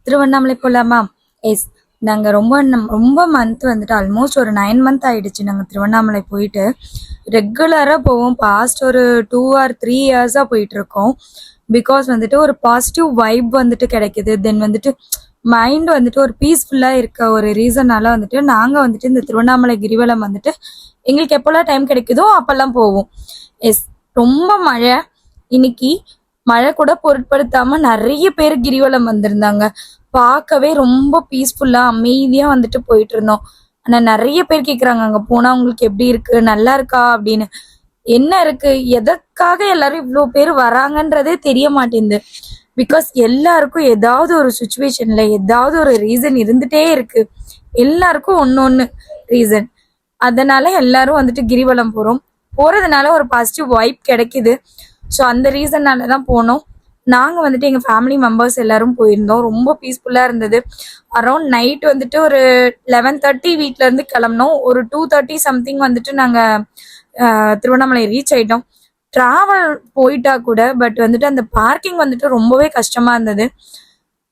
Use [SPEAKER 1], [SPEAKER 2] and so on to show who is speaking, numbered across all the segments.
[SPEAKER 1] திருவண்ணாமலை போலாமா? எஸ். நாங்க ரொம்ப ரொம்ப மந்த் வந்துட்டு ஆல்மோஸ்ட் ஒரு 9 மந்த் ஆயிடுச்சு நாங்க திருவண்ணாமலை போயிட்டு. ரெகுலரா போவோம். பாஸ்ட் ஒரு 2 or 3 இயர்ஸா போயிட்டு இருக்கோம். பிகாஸ் வந்துட்டு ஒரு பாசிட்டிவ் வைப் வந்துட்டு கிடைக்குது. தென் வந்துட்டு மைண்ட் வந்துட்டு ஒரு பீஸ்ஃபுல்லா இருக்க ஒரு ரீசனால வந்துட்டு நாங்க வந்துட்டு இந்த திருவண்ணாமலை கிரிவலம் வந்துட்டு எங்களுக்கு எப்போல்லாம் டைம் கிடைக்குதோ அப்பெல்லாம் போவோம். எஸ். ரொம்ப மழை. இன்னைக்கு மழை கூட பொருட்படுத்தாம நிறைய பேர் கிரிவலம் வந்திருந்தாங்க. பார்க்கவே ரொம்ப பீஸ்ஃபுல்லா அமைதியா வந்துட்டு போயிட்டு இருந்தோம். ஆனா நிறைய பேர் கேக்குறாங்க அங்க போனா உங்களுக்கு எப்படி இருக்கு, நல்லா இருக்கா அப்படின்னு. என்ன இருக்கு, எதற்காக எல்லாரும் இவ்வளவு பேர் வராங்கன்றதே தெரிய மாட்டேங்குது. பிகாஸ் எல்லாருக்கும் ஏதாவது ஒரு சுச்சுவேஷன்ல ஏதாவது ஒரு ரீசன் இருந்துட்டே இருக்கு. எல்லாருக்கும் ஒன்னொன்னு ரீசன். அதனால எல்லாரும் வந்துட்டு கிரிவலம் போறதுனால ஒரு பாசிட்டிவ் வைப் கிடைக்குது. ஸோ அந்த ரீசன்னால தான் போனோம். நாங்கள் வந்துட்டு எங்கள் ஃபேமிலி மெம்பர்ஸ் எல்லாரும் போயிருந்தோம். ரொம்ப பீஸ்ஃபுல்லாக இருந்தது. அரௌண்ட் நைட் வந்துட்டு ஒரு 11:30 வீட்டிலேருந்து கிளம்பினோம். ஒரு 2:30 சம்திங் வந்துட்டு நாங்கள் திருவண்ணாமலை ரீச் ஆயிட்டோம். ட்ராவல் போயிட்டா கூட பட் வந்துட்டு அந்த பார்க்கிங் வந்துட்டு ரொம்பவே கஷ்டமாக இருந்தது.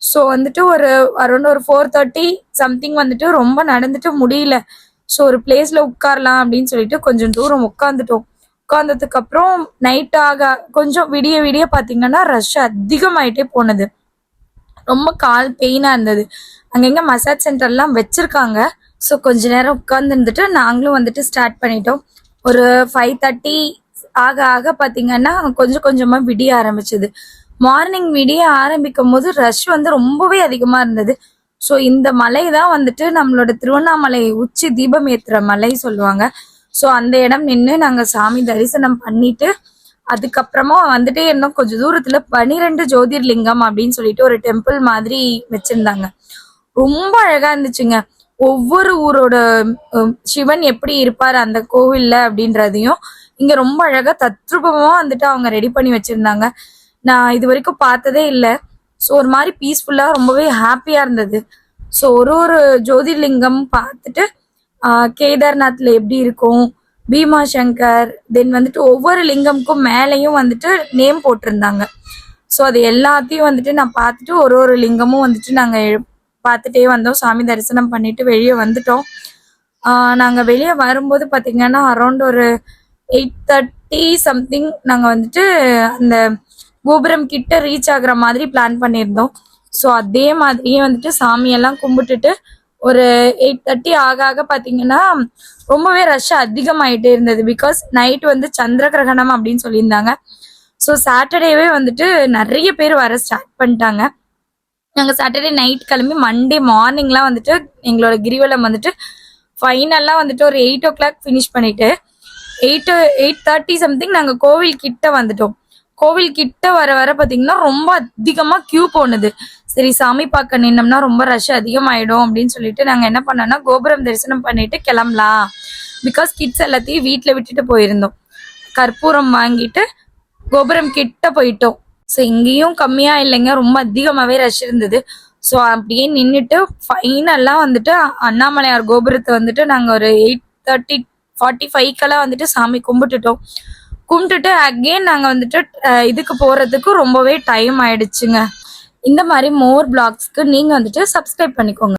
[SPEAKER 1] ஸோ வந்துட்டு ஒரு அரௌண்ட் ஒரு 4:30 சம்திங் வந்துட்டு ரொம்ப நடந்துட்டு முடியல. ஸோ ஒரு பிளேஸ்ல உட்காரலாம் அப்படின்னு சொல்லிட்டு கொஞ்சம் தூரம் உட்காந்துட்டோம். உட்கார்ந்ததுக்கு அப்புறம் நைட் ஆக கொஞ்சம் விடிய விடிய பாத்தீங்கன்னா ரஷ் அதிகமாயிட்டே போனது. ரொம்ப கால் பெயினா இருந்தது. அங்கங்க மசாஜ் சென்டர்லாம் வச்சிருக்காங்க. ஸோ கொஞ்ச நேரம் உட்கார்ந்து இருந்துட்டு நாங்களும் வந்துட்டு ஸ்டார்ட் பண்ணிட்டோம். ஒரு 5:30 ஆக ஆக பாத்தீங்கன்னா கொஞ்சம் கொஞ்சமா விடிய ஆரம்பிச்சது. மார்னிங் விடிய ஆரம்பிக்கும் போது ரஷ் வந்து ரொம்பவே அதிகமா இருந்தது. ஸோ இந்த மலை தான் வந்துட்டு நம்மளோட திருவண்ணாமலை உச்சி தீபம் ஏத்துற மலை சொல்லுவாங்க. ஸோ அந்த இடம் நின்று நாங்கள் சாமி தரிசனம் பண்ணிட்டு அதுக்கப்புறமா வந்துட்டே இருந்தோம். கொஞ்சம் தூரத்துல 12 ஜோதிர்லிங்கம் அப்படின்னு சொல்லிட்டு ஒரு டெம்பிள் மாதிரி வச்சிருந்தாங்க. ரொம்ப அழகா இருந்துச்சுங்க. ஒவ்வொரு ஊரோட சிவன் எப்படி இருப்பாரு அந்த கோவில்ல அப்படின்றதையும் இங்க ரொம்ப அழகா தத்ரூபமா வந்துட்டு அவங்க ரெடி பண்ணி வச்சிருந்தாங்க. நான் இது வரைக்கும் பார்த்ததே இல்லை. ஸோ ஒரு மாதிரி பீஸ்ஃபுல்லா ரொம்பவே ஹாப்பியா இருந்தது. ஸோ ஒரு ஜோதிர்லிங்கம் பார்த்துட்டு கேதார்நாத்ல எப்படி இருக்கும், பீமா சங்கர், தென் வந்துட்டு ஒவ்வொரு லிங்கம்க்கும் மேலையும் வந்துட்டு நேம் போட்டிருந்தாங்க. ஸோ அது எல்லாத்தையும் வந்துட்டு நான் பார்த்துட்டு ஒரு லிங்கமும் வந்துட்டு நாங்கள் பார்த்துட்டே வந்தோம். சாமி தரிசனம் பண்ணிட்டு வெளியே வந்துட்டோம். நாங்கள் வெளியே வரும்போது பார்த்தீங்கன்னா அரௌண்ட் ஒரு 8:30 சம்திங் நாங்கள் வந்துட்டு அந்த கோபுரம் கிட்ட ரீச் ஆகுற மாதிரி பிளான் பண்ணியிருந்தோம். ஸோ அதே மாதிரியே வந்துட்டு சாமியெல்லாம் கும்பிட்டுட்டு ஒரு 8:30 ஆக ஆக பாத்தீங்கன்னா ரொம்பவே ரஷ் அதிகமாயிட்டே இருந்தது. பிகாஸ் நைட் வந்து சந்திர கிரகணம் அப்படின்னு சொல்லியிருந்தாங்க. ஸோ சாட்டர்டேவே வந்துட்டு நிறைய பேர் வர ஸ்டார்ட் பண்ணிட்டாங்க. நாங்கள் சாட்டர்டே நைட் கிளம்பி மண்டே மார்னிங்லாம் வந்துட்டு எங்களோட கிரிவலம் வந்துட்டு ஃபைனல்லாம் வந்துட்டு ஒரு 8 o'clock ஃபினிஷ் பண்ணிட்டு 8:30 சம்திங் நாங்கள் கோவில் கிட்ட வந்துட்டோம். கோவில் கிட்ட வர வர பாத்தீங்கன்னா ரொம்ப அதிகமா கியூ போனது. சரி சாமி பார்க்க நின்னோம்னா ரொம்ப ரஷ் அதிகமாயிடும் அப்படின்னு சொல்லிட்டு நாங்க என்ன பண்ணோம்னா கோபுரம் தரிசனம் பண்ணிட்டு கிளம்பலாம். பிகாஸ் கிட்ஸ் எல்லாத்தையும் வீட்டுல விட்டுட்டு போயிருந்தோம். கற்பூரம் வாங்கிட்டு கோபுரம் கிட்ட போயிட்டோம். ஸோ இங்கேயும் கம்மியா இல்லைங்க, ரொம்ப அதிகமாவே ரஷ் இருந்தது. ஸோ அப்படியே நின்றுட்டு ஃபைனல்லாம் வந்துட்டு அண்ணாமலையார் கோபுரத்தை வந்துட்டு நாங்க ஒரு 8:45 வந்துட்டு சாமி கும்பிட்டுட்டு அகெயின் நாங்க வந்துட்டு இதுக்கு போறதுக்கு ரொம்பவே டைம் ஆயிடுச்சுங்க. இந்த மாதிரி மோர் பிளாக்ஸ்க்கு நீங்க வந்துட்டு சப்ஸ்கிரைப் பண்ணிக்கோங்க.